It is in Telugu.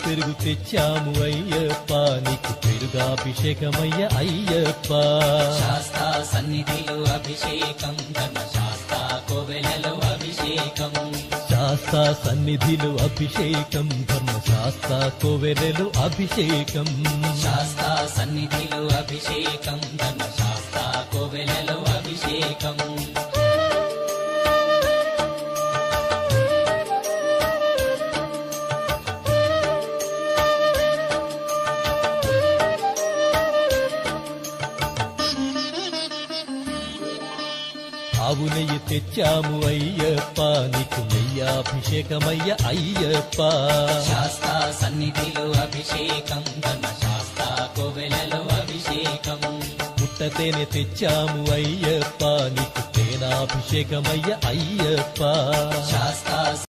పెరుగు తెచ్చాము అయ్యప్ప నీకు పెరుగాభిషేకమయ్య అయ్యప్ప శాస్తా సన్నిధిలో అభిషేకం ధర్మశాస్త్ర కోవెలలో అభిషేకం శాస్తా సన్నిధిలో అభిషేకం ధర్మశాస్త్ర కోవెలలో అభిషేకం శాస్తా సన్నిధిలో అభిషేకం ధర్మశాస్త్ర కోవెలలో అభిషేకం ఆవు నెయ్యి తెచ్చాము అయ్యప్ప నీకు నెయ్యాభిషేకమయ్య అయ్యప్ప శాస్తా సన్నిధిలో అభిషేకం ధర్మశాస్త్ర కోవెలలో అభిషేకం పుట్టతేనె తెచ్చాము అయ్యప్ప నీకు తేనాభిషేకమయ్య అయ్యప్ప శాస్తా